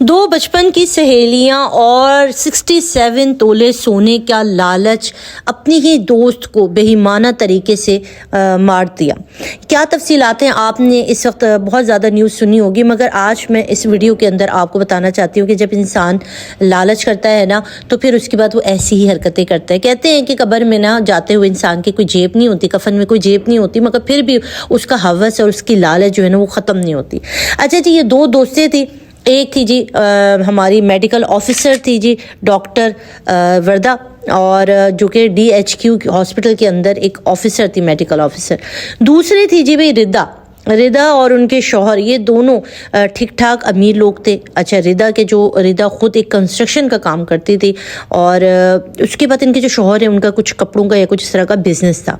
दो बचपन की सहेलियां और 67 तोले सोने का लालच अपनी ही दोस्त को बेईमाना तरीके से मार दिया। क्या तफसीलात हैं आपने इस वक्त बहुत ज़्यादा न्यूज़ सुनी होगी, मगर आज मैं इस वीडियो के अंदर आपको बताना चाहती हूँ कि जब इंसान लालच करता है ना तो फिर उसके बाद वो ऐसी ही हरकतें करता है। कहते हैं कि कब्र में ना जाते हुए इंसान की कोई जेब नहीं होती, कफन में कोई जेब नहीं होती, मगर फिर भी उसका हवस और उसकी लालच जो है ना वो ख़त्म नहीं होती। अच्छा जी, ये दो दोस्तें थी। एक थी जी हमारी मेडिकल ऑफिसर थी जी, डॉक्टर वर्दा, और जो कि DHQ हॉस्पिटल के अंदर एक ऑफिसर थी, मेडिकल ऑफिसर। दूसरी थी जी भाई रिदा और उनके शौहर, ये दोनों ठीक ठाक अमीर लोग थे। अच्छा, रिदा खुद एक कंस्ट्रक्शन का काम करती थी, और उसके बाद इनके जो शौहर है उनका कुछ कपड़ों का या कुछ इस तरह का बिजनेस था।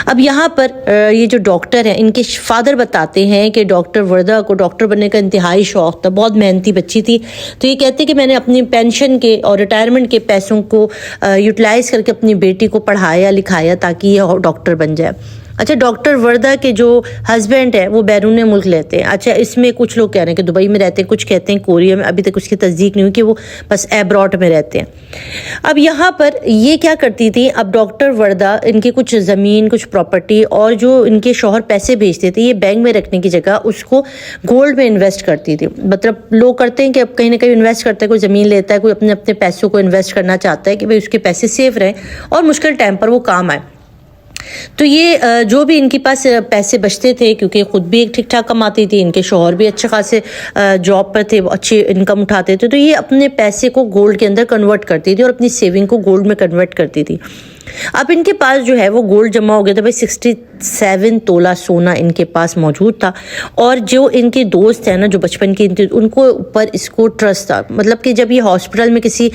अब यहाँ पर ये जो डॉक्टर हैं, इनके फादर बताते हैं कि डॉक्टर वर्दा को डॉक्टर बनने का इंतहाई शौक था, बहुत मेहनती बच्ची थी। तो ये कहते कि मैंने अपनी पेंशन के और रिटायरमेंट के पैसों को यूटिलाइज़ करके अपनी बेटी को पढ़ाया लिखाया ताकि ये डॉक्टर बन जाए। अच्छा, डॉक्टर वर्दा के जो हस्बैंड है वो बैरून मुल्क रहते हैं। अच्छा, इसमें कुछ लोग कह रहे हैं कि दुबई में रहते हैं, कुछ कहते हैं कोरिया में, अभी तक उसकी तस्दीक नहीं हुई कि वो बस एब्रॉड में रहते हैं। अब यहाँ पर ये क्या करती थी, अब डॉक्टर वर्दा इनकी कुछ ज़मीन, कुछ प्रॉपर्टी और जो इनके शौहर पैसे भेजते थे, ये बैंक में रखने की जगह उसको गोल्ड में इन्वेस्ट करती थी। मतलब लोग करते हैं कि अब कहीं ना कहीं इन्वेस्ट करता है, कोई ज़मीन लेता है, कोई अपने अपने पैसों को इन्वेस्ट करना चाहता है कि भाई उसके पैसे सेफ रहें और मुश्किल टाइम पर वो काम आए। तो ये जो भी इनके पास पैसे बचते थे, क्योंकि खुद भी एक ठीक ठाक कमाती थी, इनके शौहर भी अच्छे खासे जॉब पर थे, अच्छी इनकम उठाते थे, तो ये अपने पैसे को गोल्ड के अंदर कन्वर्ट करती थी और अपनी सेविंग को गोल्ड में कन्वर्ट करती थी। अब इनके पास जो है वो गोल्ड जमा हो गया था भाई, 67 तोला सोना इनके पास मौजूद था। और जो इनके दोस्त हैं ना, जो बचपन के, उनको ऊपर इसको ट्रस्ट था। मतलब कि जब ये हॉस्पिटल में किसी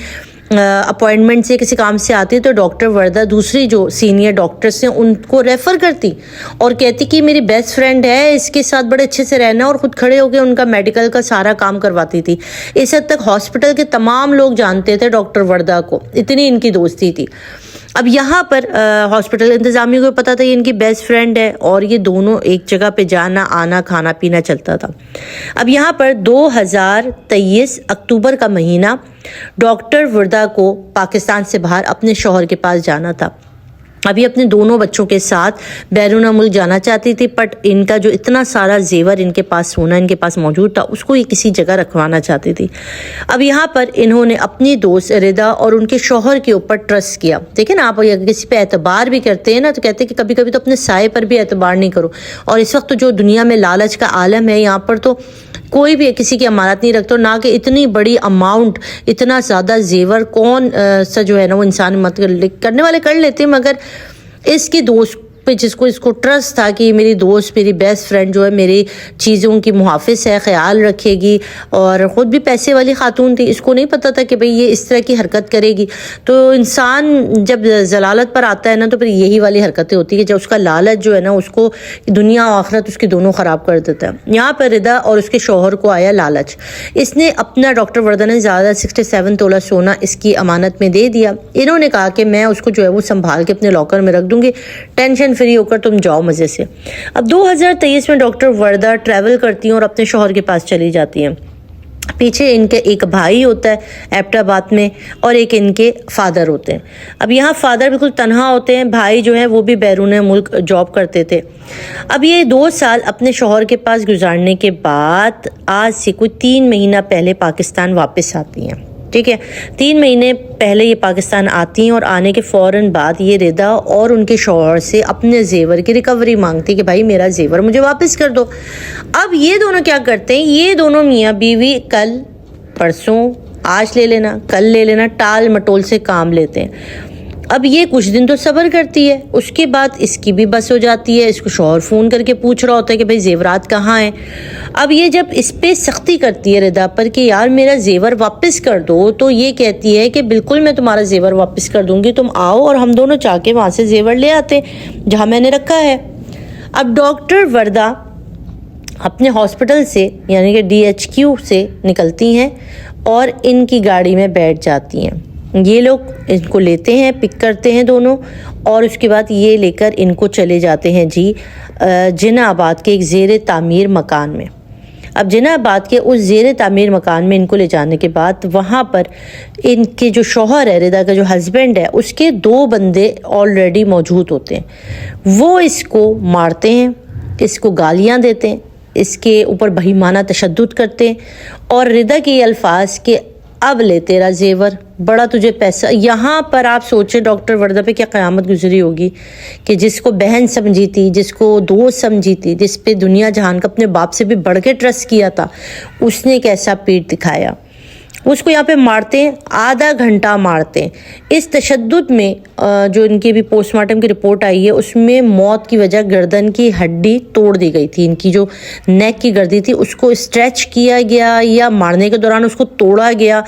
अपॉइंटमेंट से किसी काम से आती तो डॉक्टर वर्दा दूसरी जो सीनियर डॉक्टर्स हैं उनको रेफ़र करती और कहती कि मेरी बेस्ट फ्रेंड है, इसके साथ बड़े अच्छे से रहना, और ख़ुद खड़े होकर उनका मेडिकल का सारा काम करवाती थी। इस हद तक हॉस्पिटल के तमाम लोग जानते थे डॉक्टर वर्दा को, इतनी इनकी दोस्ती थी। अब यहाँ पर हॉस्पिटल इंतज़ामिया को पता था ये इनकी बेस्ट फ्रेंड है, और ये दोनों एक जगह पे जाना आना खाना पीना चलता था। अब यहाँ पर 2023 अक्टूबर का महीना, डॉक्टर वर्दा को पाकिस्तान से बाहर अपने शौहर के पास जाना था। अभी अपने दोनों बच्चों के साथ बैरून मुल्क जाना चाहती थी, बट इनका जो इतना सारा जेवर इनके पास, सोना इनके पास मौजूद था, उसको ये किसी जगह रखवाना चाहती थी। अब यहाँ पर इन्होंने अपनी दोस्त रिदा और उनके शौहर के ऊपर ट्रस्ट किया। देखिए ना, आप अगर किसी पे एतबार भी करते हैं ना तो कहते हैं कि कभी कभी तो अपने साए पर भी एतबार नहीं करो। और इस वक्त तो जो दुनिया में लालच का आलम है, यहाँ पर तो कोई भी किसी की अमानत नहीं रखता, ना कि इतनी बड़ी अमाउंट, इतना ज़्यादा जेवर कौन सा जो है ना वो इंसान मत करने वाले कर लेते हैं, मगर इसकी दोस्त पे जिसको इसको ट्रस्ट था कि मेरी दोस्त, मेरी बेस्ट फ्रेंड जो है मेरी चीज़ों की मुहाफ़िज़ है, ख्याल रखेगी, और ख़ुद भी पैसे वाली खातून थी। इसको नहीं पता था कि भाई ये इस तरह की हरकत करेगी। तो इंसान जब जलालत पर आता है ना तो फिर यही वाली हरकतें होती है कि जब उसका लालच जो है ना उसको दुनिया और आखिरत उसकी दोनों ख़राब कर देता है। यहाँ पर रिदा और उसके शौहर को आया लालच। इसने अपना, डॉक्टर वर्दा ने ज़्यादा 67 तोला सोना इसकी अमानत में दे दिया। इन्होंने कहा कि मैं उसको जो है वो संभाल के अपने लॉकर में रख दूँगी, टेंशन फ्री होकर तुम जाओ मज़े से। अब 2023 में डॉक्टर वर्दा ट्रैवल करती हैं और अपने शौहर के पास चली जाती हैं। पीछे इनके एक भाई होता है एबटाबाद में, और एक इनके फादर होते हैं। अब यहाँ फादर बिल्कुल तन्हा होते हैं, भाई जो है वो भी बैरून मुल्क जॉब करते थे। अब ये 2 साल अपने शौहर के पास गुजारने के बाद आज से कोई 3 महीना पहले पाकिस्तान वापस आती हैं। ठीक है, 3 महीने पहले ये पाकिस्तान आती हैं और आने के फ़ौरन बाद ये रिदा और उनके शौहर से अपने जेवर की रिकवरी मांगती कि भाई मेरा जेवर मुझे वापस कर दो। अब ये दोनों क्या करते हैं, ये दोनों मियाँ बीवी कल परसों, आज ले लेना कल ले लेना, टाल मटोल से काम लेते हैं। अब ये कुछ दिन तो सब्र करती है, उसके बाद इसकी भी बस हो जाती है। इसको शौहर फ़ोन करके पूछ रहा होता है कि भाई जेवरात कहाँ हैं। अब ये जब इस पे सख्ती करती है रिदा पर कि यार मेरा जेवर वापस कर दो, तो ये कहती है कि बिल्कुल मैं तुम्हारा जेवर वापस कर दूंगी, तुम आओ और हम दोनों जाके वहाँ से जेवर ले आते जहाँ मैंने रखा है। अब डॉक्टर वर्दा अपने हॉस्पिटल से यानी कि DHQ से निकलती हैं और इनकी गाड़ी में बैठ जाती हैं। ये लोग इनको लेते हैं, पिक करते हैं दोनों, और उसके बाद ये लेकर इनको चले जाते हैं जी जिन्ना आबाद के एक ज़ेर तामीर मकान में। اب جناح آباد کے اس زیر تعمیر مکان میں ان کو لے جانے کے بعد وہاں پر ان کے جو شوہر ہے، رضا کا جو ہسبینڈ ہے، اس کے 2 بندے آلریڈی موجود ہوتے ہیں۔ وہ اس کو مارتے ہیں، اس کو گالیاں دیتے ہیں، اس کے اوپر بہیمانہ تشدد کرتے ہیں، اور رضا کے یہ الفاظ کہ اب لے تیرا زیور، بڑا تجھے پیسہ۔ یہاں پر آپ سوچیں ڈاکٹر وردہ پہ کیا قیامت گزری ہوگی کہ جس کو بہن سمجھی تھی، جس کو دوست سمجھی تھی، جس پہ دنیا جہان کا اپنے باپ سے بھی بڑھ کے ٹرسٹ کیا تھا، اس نے کیسا پیٹ دکھایا۔ اس کو یہاں پہ مارتے ہیں، آدھا گھنٹہ مارتے ہیں۔ اس تشدد میں جو ان کی بھی پوسٹ مارٹم کی رپورٹ آئی ہے، اس میں موت کی وجہ گردن کی ہڈی توڑ دی گئی تھی۔ ان کی جو نیک کی گردی تھی اس کو اسٹریچ کیا گیا یا مارنے کے دوران اس کو توڑا گیا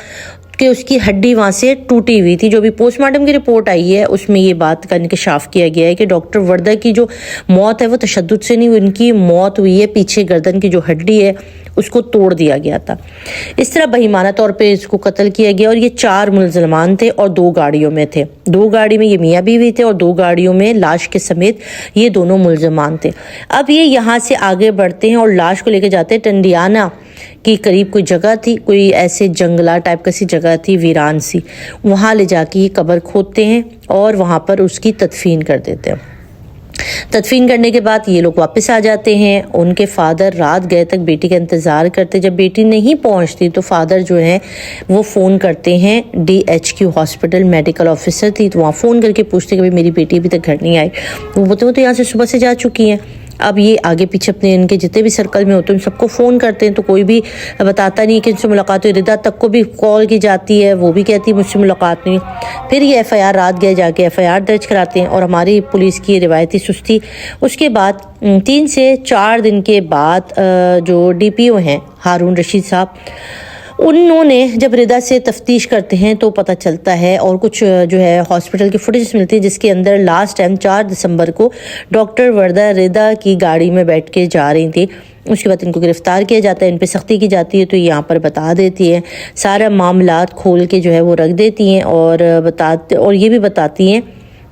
کہ اس کی ہڈی وہاں سے ٹوٹی ہوئی تھی۔ جو بھی پوسٹ مارٹم کی رپورٹ آئی ہے اس میں یہ بات کا انکشاف کیا گیا ہے کہ ڈاکٹر وردہ کی جو موت ہے وہ تشدد سے نہیں ہوئی، ان کی موت ہوئی ہے پیچھے گردن کی جو ہڈی ہے اس کو توڑ دیا گیا تھا۔ اس طرح بہیمانہ طور پہ اس کو قتل کیا گیا، اور یہ 4 ملزمان تھے اور 2 گاڑیوں میں تھے۔ 2 گاڑی میں یہ میاں بیوی تھے اور 2 گاڑیوں میں لاش کے سمیت یہ دونوں ملزمان تھے۔ اب یہ یہاں سے آگے بڑھتے ہیں اور لاش کو لے کے جاتے ہیں ٹنڈیانہ کی قریب کوئی جگہ تھی، کوئی ایسے جنگلہ ٹائپ کا سی جگہ تھی، ویران سی، وہاں لے جا کے یہ قبر کھودتے ہیں اور وہاں پر اس کی تدفین کر دیتے ہیں۔ تدفین کرنے کے بعد یہ لوگ واپس آ جاتے ہیں۔ ان کے فادر رات گئے تک بیٹی کا انتظار کرتے، جب بیٹی نہیں پہنچتی تو فادر جو ہیں وہ فون کرتے ہیں DHQ ہاسپٹل، میڈیکل آفیسر تھی تو وہاں فون کر کے پوچھتے کہ میری بیٹی ابھی تک گھر نہیں آئی۔ وہ بولتے ہیں تو یہاں سے صبح سے جا چکی ہیں۔ اب یہ آگے پیچھے اپنے ان کے جتنے بھی سرکل میں ہوتے ہیں ان سب کو فون کرتے ہیں تو کوئی بھی بتاتا نہیں کہ ان سے ملاقات ہوئی۔ رضا تک کو بھی کال کی جاتی ہے، وہ بھی کہتی ہے مجھ سے ملاقات نہیں۔ پھر یہ FIR رات گئے جا کے FIR درج کراتے ہیں، اور ہماری پولیس کی روایتی سستی۔ اس کے بعد 3 سے 4 دن کے بعد جو DPO ہیں ہارون رشید صاحب، انہوں نے جب رضا سے تفتیش کرتے ہیں تو پتہ چلتا ہے، اور کچھ جو ہے ہاسپٹل کی فوٹیج ملتی ہے جس کے اندر لاسٹ ٹائم 4 دسمبر کو ڈاکٹر وردہ رضا کی گاڑی میں بیٹھ کے جا رہی تھی۔ اس کے بعد ان کو گرفتار کیا جاتا ہے، ان پہ سختی کی جاتی ہے، تو یہاں پر بتا دیتی ہے، سارا معاملات کھول کے جو ہے وہ رکھ دیتی ہیں، اور یہ بھی بتاتی ہیں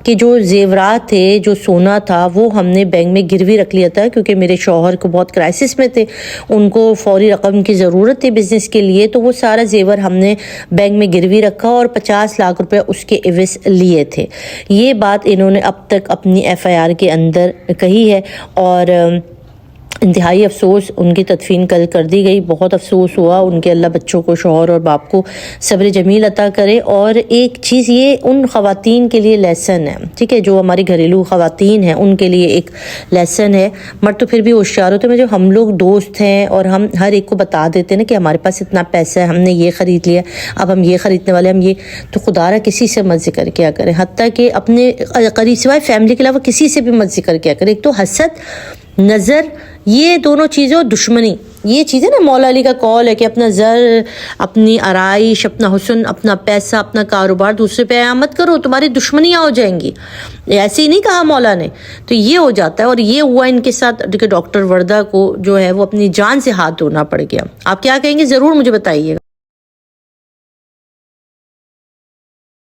کہ جو زیورات تھے، جو سونا تھا، وہ ہم نے بینک میں گروی رکھ لیا تھا کیونکہ میرے شوہر کو بہت کرائسس میں تھے، ان کو فوری رقم کی ضرورت تھی بزنس کے لیے، تو وہ سارا زیور ہم نے بینک میں گروی رکھا اور 50 لاکھ روپے اس کے عوض لیے تھے۔ یہ بات انہوں نے اب تک اپنی FIR کے اندر کہی ہے، اور انتہائی افسوس ان کی تدفین کل کر دی گئی۔ بہت افسوس ہوا ان کے، اللہ بچوں کو، شوہر اور باپ کو صبر جمیل عطا کرے۔ اور ایک چیز یہ ان خواتین کے لیے لیسن ہے، ٹھیک ہے، جو ہماری گھریلو خواتین ہیں ان کے لیے ایک لیسن ہے۔ مرد تو پھر بھی ہوشیار ہوتے ہیں، جو ہم لوگ دوست ہیں اور ہم ہر ایک کو بتا دیتے ہیں نا کہ ہمارے پاس اتنا پیسہ ہے، ہم نے یہ خرید لیا، اب ہم یہ خریدنے والے، ہم یہ، تو خدا را کسی سے مت ذکر کیا کریں، حتیٰ کہ اپنے قریب سوائے فیملی کے علاوہ کسی سے بھی مت ذکر کیا کریں۔ ایک تو حسد، نظر، یہ دونوں چیزیں، اور دشمنی، یہ چیزیں نا، مولا علی کا قول ہے کہ اپنا زر، اپنی آرائش، اپنا حسن، اپنا پیسہ، اپنا کاروبار دوسرے پہ عیاں مت کرو، تمہاری دشمنیاں ہو جائیں گی۔ ایسے ہی نہیں کہا مولا نے، تو یہ ہو جاتا ہے، اور یہ ہوا ان کے ساتھ کہ ڈاکٹر وردہ کو جو ہے وہ اپنی جان سے ہاتھ دھونا پڑ گیا۔ آپ کیا کہیں گے ضرور مجھے بتائیے گا۔